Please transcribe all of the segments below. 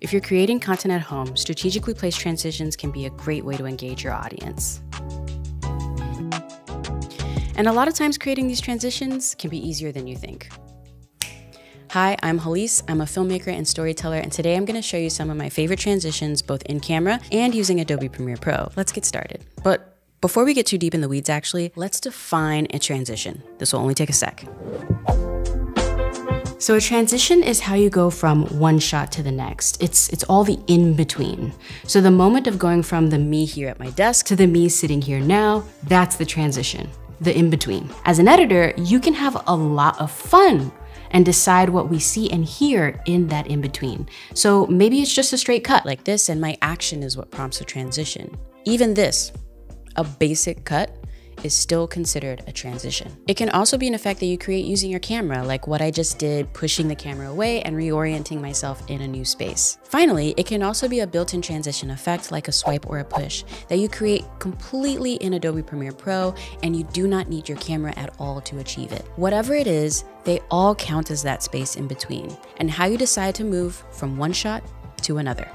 If you're creating content at home, strategically placed transitions can be a great way to engage your audience. And a lot of times creating these transitions can be easier than you think. Hi, I'm Halise. I'm a filmmaker and storyteller, and today I'm going to show you some of my favorite transitions both in camera and using Adobe Premiere Pro. Let's get started. But before we get too deep in the weeds, actually, let's define a transition. This will only take a sec. So a transition is how you go from one shot to the next. It's all the in-between. So the moment of going from the me here at my desk to the me sitting here now, that's the transition, the in-between. As an editor, you can have a lot of fun and decide what we see and hear in that in-between. So maybe it's just a straight cut like this, and my action is what prompts a transition. Even this, a basic cut, is still considered a transition. It can also be an effect that you create using your camera, like what I just did, pushing the camera away and reorienting myself in a new space. Finally, it can also be a built-in transition effect like a swipe or a push that you create completely in Adobe Premiere Pro, and you do not need your camera at all to achieve it. Whatever it is, they all count as that space in between, and how you decide to move from one shot to another.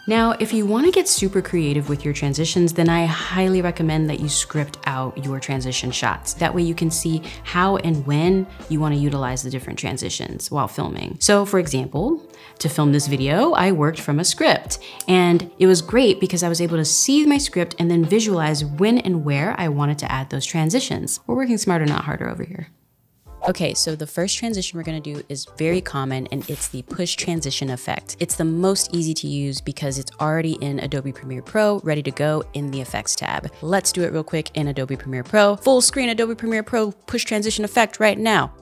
Now, if you want to get super creative with your transitions, then I highly recommend that you script out your transition shots. That way you can see how and when you want to utilize the different transitions while filming. So for example, to film this video, I worked from a script, and it was great because I was able to see my script and then visualize when and where I wanted to add those transitions. We're working smarter, not harder over here. Okay, so the first transition we're gonna do is very common, and it's the push transition effect. It's the most easy to use because it's already in Adobe Premiere Pro, ready to go in the effects tab. Let's do it real quick in Adobe Premiere Pro. Full screen Adobe Premiere Pro push transition effect right now.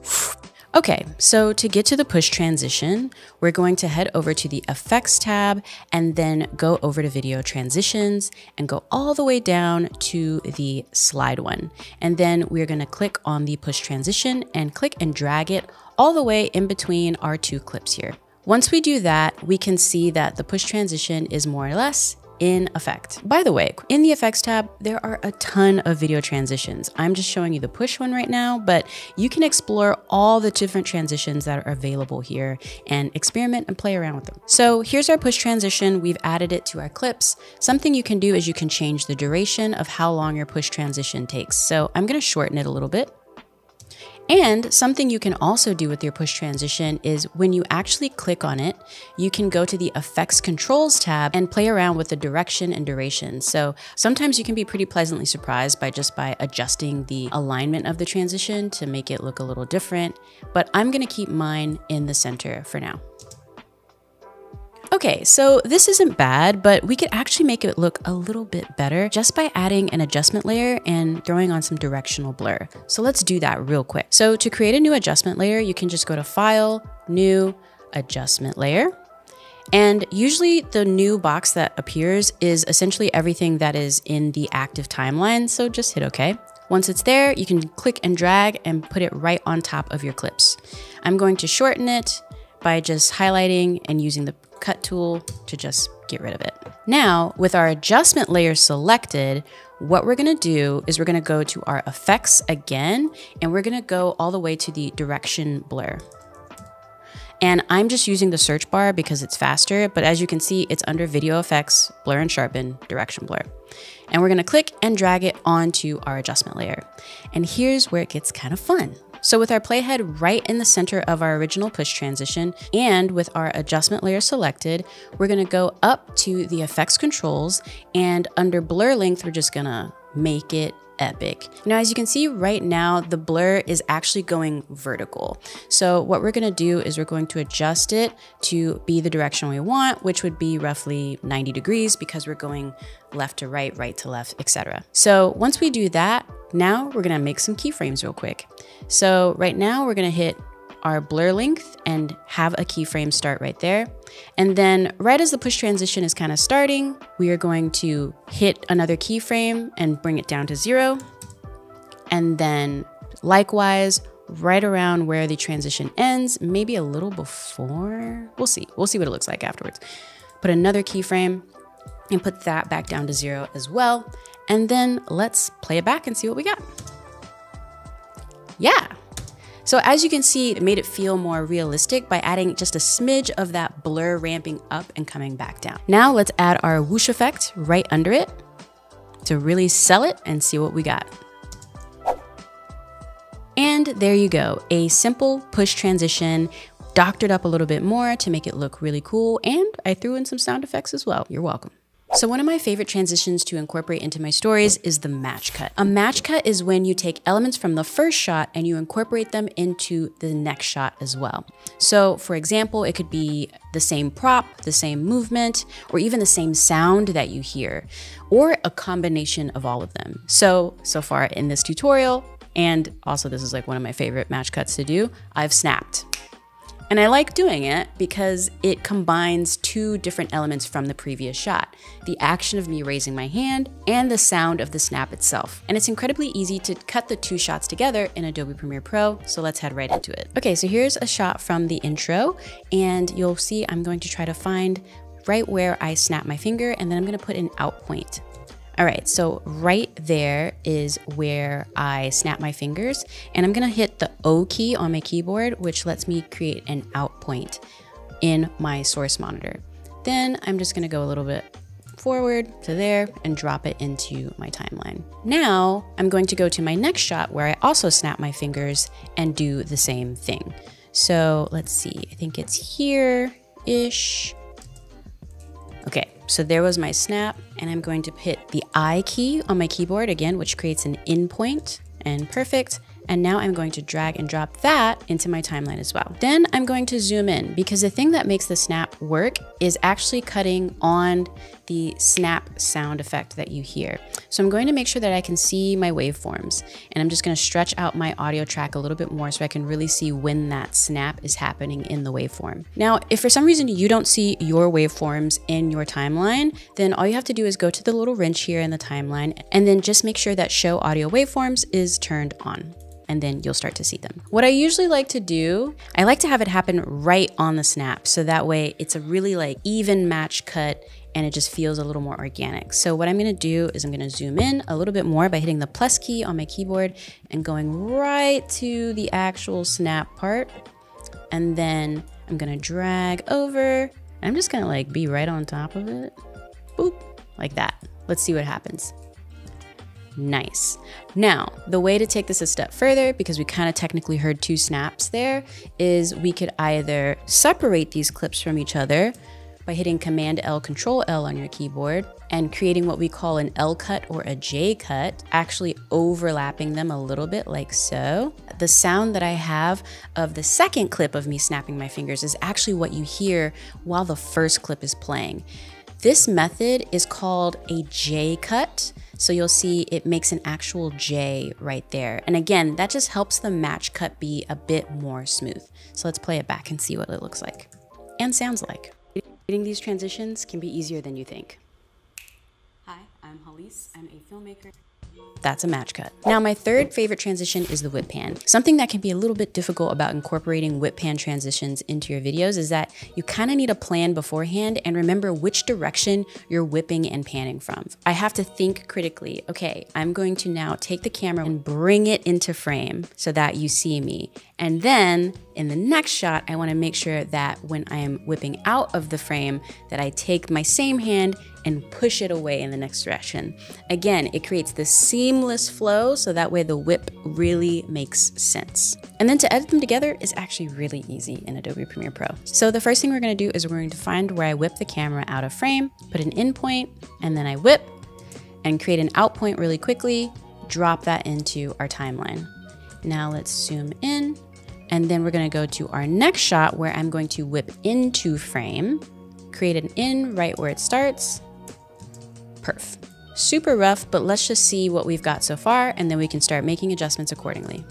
Okay, so to get to the push transition, we're going to head over to the Effects tab and then go over to Video Transitions and go all the way down to the slide one. And then we're gonna click on the push transition and click and drag it all the way in between our two clips here. Once we do that, we can see that the push transition is more or less in effect. By the way, in the Effects tab, there are a ton of video transitions. I'm just showing you the push one right now, but you can explore all the different transitions that are available here and experiment and play around with them. So here's our push transition. We've added it to our clips. Something you can do is you can change the duration of how long your push transition takes. So I'm gonna shorten it a little bit. And something you can also do with your push transition is when you actually click on it, you can go to the Effects Controls tab and play around with the direction and duration. So sometimes you can be pretty pleasantly surprised by adjusting the alignment of the transition to make it look a little different, but I'm gonna keep mine in the center for now. Okay, so this isn't bad, but we could actually make it look a little bit better just by adding an adjustment layer and throwing on some directional blur. So let's do that real quick. So to create a new adjustment layer, you can just go to File, New, Adjustment Layer. And usually the new box that appears is essentially everything that is in the active timeline, so just hit OK. Once it's there, you can click and drag and put it right on top of your clips. I'm going to shorten it by just highlighting and using the cut tool to just get rid of it. Now, with our adjustment layer selected, what we're gonna do is we're gonna go to our effects again, and we're gonna go all the way to the direction blur. And I'm just using the search bar because it's faster, but as you can see, it's under Video Effects, Blur and Sharpen, Direction Blur. And we're gonna click and drag it onto our adjustment layer. And here's where it gets kind of fun. So with our playhead right in the center of our original push transition and with our adjustment layer selected, we're gonna go up to the effects controls, and under blur length, we're just gonna make it epic. Now, as you can see right now, the blur is actually going vertical. So what we're gonna do is we're going to adjust it to be the direction we want, which would be roughly 90 degrees because we're going left to right, right to left, etc. So once we do that, now we're gonna make some keyframes real quick. So right now we're gonna hit our blur length and have a keyframe start right there. And then right as the push transition is kind of starting, we are going to hit another keyframe and bring it down to 0. And then likewise, right around where the transition ends, maybe a little before, we'll see what it looks like afterwards. Put another keyframe and put that back down to 0 as well. And then let's play it back and see what we got. Yeah. So as you can see, it made it feel more realistic by adding just a smidge of that blur ramping up and coming back down. Now let's add our whoosh effect right under it to really sell it and see what we got. And there you go, a simple push transition, doctored up a little bit more to make it look really cool, and I threw in some sound effects as well. You're welcome. So one of my favorite transitions to incorporate into my stories is the match cut. A match cut is when you take elements from the first shot and you incorporate them into the next shot as well. So for example, it could be the same prop, the same movement, or even the same sound that you hear, or a combination of all of them. So far in this tutorial, and also this is like one of my favorite match cuts to do, I've snapped. And I like doing it because it combines two different elements from the previous shot, the action of me raising my hand and the sound of the snap itself. And it's incredibly easy to cut the two shots together in Adobe Premiere Pro, so let's head right into it. Okay, so here's a shot from the intro, and you'll see I'm going to try to find right where I snap my finger, and then I'm gonna put an out point. All right, so right there is where I snap my fingers, and I'm gonna hit the O key on my keyboard, which lets me create an out point in my source monitor. Then I'm just gonna go a little bit forward to there and drop it into my timeline. Now I'm going to go to my next shot where I also snap my fingers and do the same thing. So let's see, I think it's here-ish. Okay, so there was my snap, and I'm going to hit the I key on my keyboard again, which creates an in point, and perfect. And now I'm going to drag and drop that into my timeline as well. Then I'm going to zoom in, because the thing that makes the snap work is actually cutting on the snap sound effect that you hear. So I'm going to make sure that I can see my waveforms, and I'm just going to stretch out my audio track a little bit more so I can really see when that snap is happening in the waveform. Now, if for some reason you don't see your waveforms in your timeline, then all you have to do is go to the little wrench here in the timeline, and then just make sure that Show Audio Waveforms is turned on, and then you'll start to see them. What I usually like to do, I like to have it happen right on the snap, so that way it's a really like even match cut and it just feels a little more organic. So what I'm gonna do is I'm gonna zoom in a little bit more by hitting the plus key on my keyboard and going right to the actual snap part. And then I'm gonna drag over, and I'm just gonna like be right on top of it. Boop, like that. Let's see what happens. Nice. Now, the way to take this a step further, because we kind of technically heard two snaps there, is we could either separate these clips from each other by hitting Command L, Control L on your keyboard and creating what we call an L cut or a J cut, actually overlapping them a little bit like so. The sound that I have of the second clip of me snapping my fingers is actually what you hear while the first clip is playing. This method is called a J cut. So you'll see it makes an actual J right there. And again, that just helps the match cut be a bit more smooth. So let's play it back and see what it looks like and sounds like. Creating these transitions can be easier than you think. Hi, I'm Halise. I'm a filmmaker. That's a match cut. Now, my third favorite transition is the whip pan. Something that can be a little bit difficult about incorporating whip pan transitions into your videos is that you kind of need a plan beforehand and remember which direction you're whipping and panning from. I have to think critically, okay, I'm going to now take the camera and bring it into frame so that you see me. And then in the next shot, I want to make sure that when I'm whipping out of the frame that I take my same hand and push it away in the next direction. Again, it creates this seamless flow so that way the whip really makes sense. And then to edit them together is actually really easy in Adobe Premiere Pro. So the first thing we're going to do is we're going to find where I whip the camera out of frame, put an in point, and then I whip and create an out point really quickly, drop that into our timeline. Now let's zoom in, and then we're going to go to our next shot where I'm going to whip into frame, create an in right where it starts. Perf. Super rough, but let's just see what we've got so far, and then we can start making adjustments accordingly.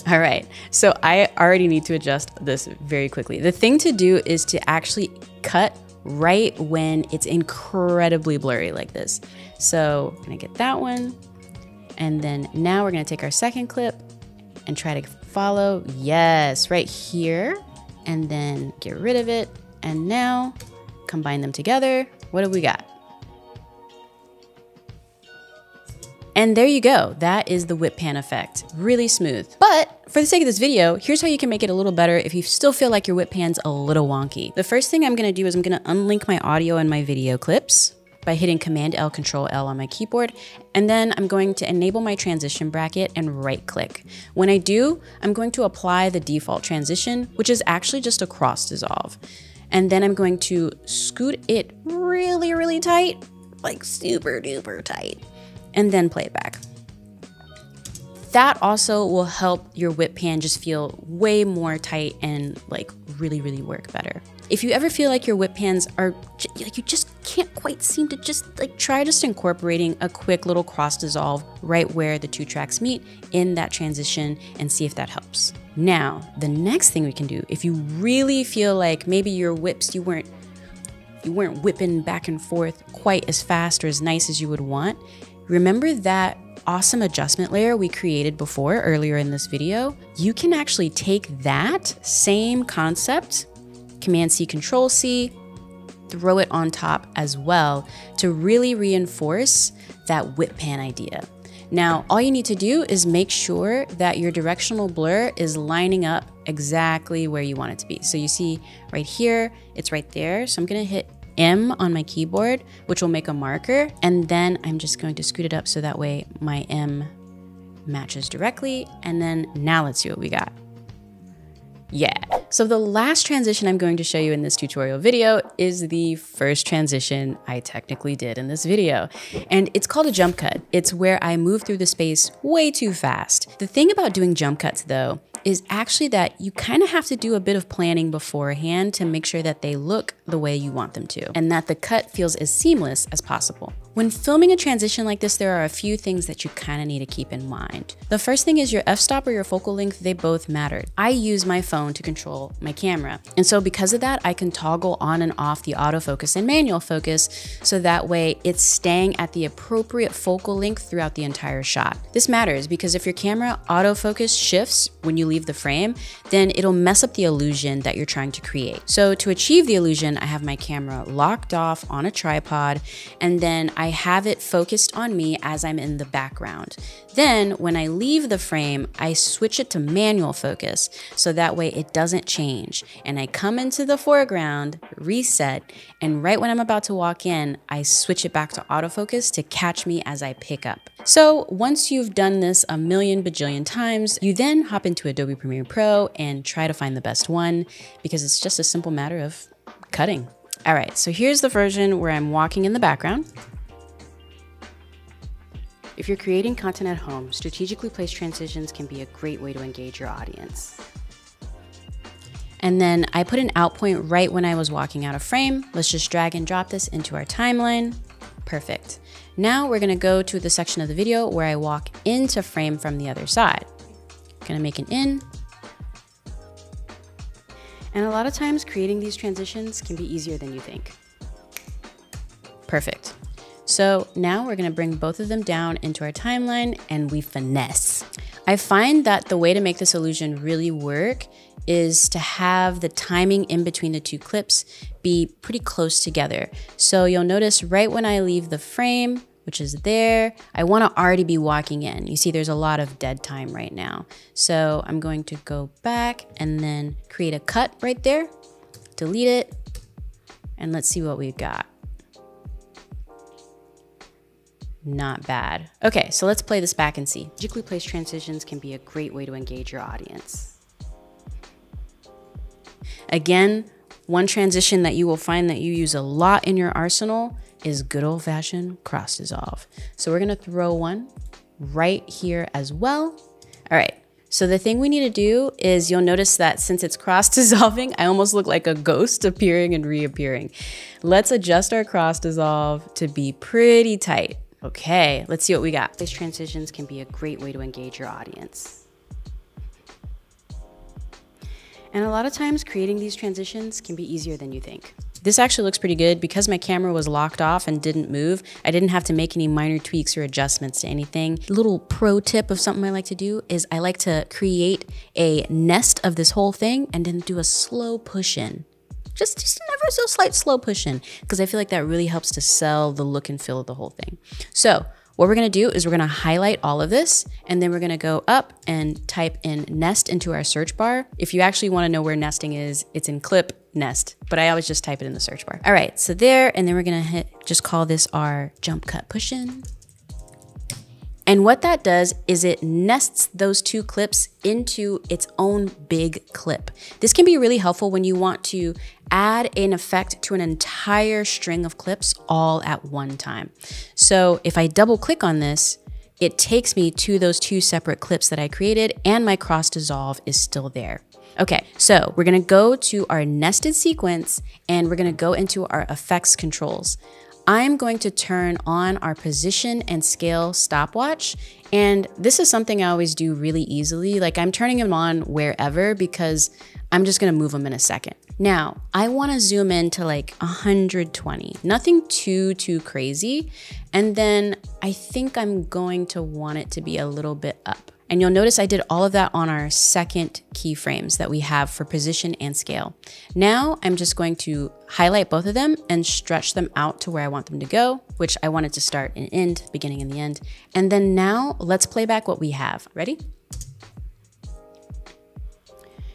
All right, so I already need to adjust this very quickly. The thing to do is to actually cut right when it's incredibly blurry like this. So I'm gonna get that one, and then now we're gonna take our second clip and try to follow, yes, right here, and then get rid of it, and now combine them together. What do we got? And there you go. That is the whip pan effect. Really smooth. But for the sake of this video, here's how you can make it a little better if you still feel like your whip pan's a little wonky. The first thing I'm gonna do is I'm gonna unlink my audio and my video clips by hitting Command L, Control L on my keyboard. And then I'm going to enable my transition bracket and right click. When I do, I'm going to apply the default transition, which is actually just a cross dissolve. And then I'm going to scoot it really, really tight, like super duper tight, and then play it back. That also will help your whip pan just feel way more tight and like really, really work better. If you ever feel like your whip pans are like you just can't quite seem to try incorporating a quick little cross dissolve right where the two tracks meet in that transition and see if that helps. Now, the next thing we can do, if you really feel like maybe your whips, you weren't whipping back and forth quite as fast or as nice as you would want, remember that awesome adjustment layer we created before earlier in this video? You can actually take that same concept, Command C, Control C, throw it on top as well to really reinforce that whip pan idea. Now, all you need to do is make sure that your directional blur is lining up exactly where you want it to be. So you see right here, it's right there. So I'm gonna hit M on my keyboard, which will make a marker. And then I'm just going to scoot it up so that way my M matches directly. And then now let's see what we got. Yeah. So the last transition I'm going to show you in this tutorial video is the first transition I technically did in this video. And it's called a jump cut. It's where I move through the space way too fast. The thing about doing jump cuts though, is actually that you kind of have to do a bit of planning beforehand to make sure that they look the way you want them to, and that the cut feels as seamless as possible. When filming a transition like this, there are a few things that you kind of need to keep in mind. The first thing is your f-stop or your focal length, they both matter. I use my phone to control my camera. And so because of that, I can toggle on and off the autofocus and manual focus so that way it's staying at the appropriate focal length throughout the entire shot. This matters because if your camera autofocus shifts when you leave the frame, then it'll mess up the illusion that you're trying to create. So to achieve the illusion, I have my camera locked off on a tripod, and then I have it focused on me as I'm in the background. Then when I leave the frame, I switch it to manual focus so that way it doesn't change. And I come into the foreground, reset, and right when I'm about to walk in, I switch it back to autofocus to catch me as I pick up. So once you've done this a million bajillion times, you then hop into Adobe Premiere Pro and try to find the best one because it's just a simple matter of cutting. All right, so here's the version where I'm walking in the background. If you're creating content at home, strategically placed transitions can be a great way to engage your audience. And then I put an out point right when I was walking out of frame. Let's just drag and drop this into our timeline. Perfect. Now we're gonna go to the section of the video where I walk into frame from the other side. Gonna make an in. And a lot of times creating these transitions can be easier than you think. Perfect. So now we're gonna bring both of them down into our timeline and we finesse. I find that the way to make this illusion really work is to have the timing in between the two clips be pretty close together. So you'll notice right when I leave the frame, which is there, I wanna already be walking in. You see there's a lot of dead time right now. So I'm going to go back and then create a cut right there, delete it, and let's see what we've got. Not bad. Okay, so let's play this back and see. Strategically placed transitions can be a great way to engage your audience. Again, one transition that you will find that you use a lot in your arsenal is good old-fashioned cross dissolve. So we're gonna throw one right here as well. All right, so the thing we need to do is you'll notice that since it's cross dissolving, I almost look like a ghost appearing and reappearing. Let's adjust our cross dissolve to be pretty tight. Okay, let's see what we got. These transitions can be a great way to engage your audience. And a lot of times creating these transitions can be easier than you think. This actually looks pretty good because my camera was locked off and didn't move. I didn't have to make any minor tweaks or adjustments to anything. A little pro tip of something I like to do is I like to create a nest of this whole thing and then do a slow push in. Just an ever so slight slow push in, because I feel like that really helps to sell the look and feel of the whole thing. So What we're gonna do is we're gonna highlight all of this, and then we're gonna go up and type in nest into our search bar. If you actually wanna know where nesting is, it's in clip nest, but I always just type it in the search bar. All right, so there, and then we're gonna just call this our jump cut push in. And what that does is it nests those two clips into its own big clip. This can be really helpful when you want to add an effect to an entire string of clips all at one time. So if I double click on this, it takes me to those two separate clips that I created, and my cross dissolve is still there. Okay, so we're gonna go to our nested sequence, and we're gonna go into our effects controls. I'm going to turn on our position and scale stopwatch. And this is something I always do really easily. Like I'm turning them on wherever because I'm just gonna move them in a second. Now, I wanna zoom in to like 120, nothing too crazy. And then I think I'm going to want it to be a little bit up. And you'll notice I did all of that on our second keyframes that we have for position and scale. Now I'm just going to highlight both of them and stretch them out to where I want them to go, which I wanted to start and end, beginning and the end. And then now let's play back what we have. Ready?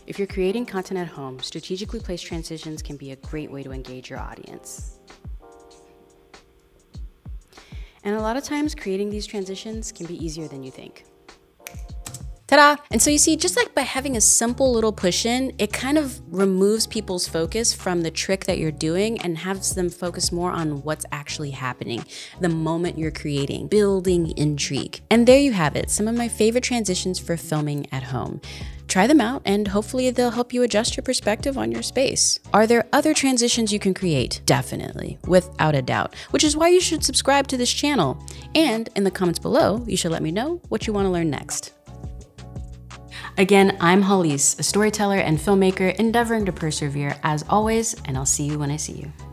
If you're creating content at home, strategically placed transitions can be a great way to engage your audience. And a lot of times creating these transitions can be easier than you think. Ta-da! And so you see, just like by having a simple little push in, it kind of removes people's focus from the trick that you're doing and has them focus more on what's actually happening, the moment you're creating, building intrigue. And there you have it, some of my favorite transitions for filming at home. Try them out and hopefully they'll help you adjust your perspective on your space. Are there other transitions you can create? Definitely, without a doubt, which is why you should subscribe to this channel. And in the comments below, you should let me know what you want to learn next. Again, I'm Halise, a storyteller and filmmaker endeavoring to persevere as always, and I'll see you when I see you.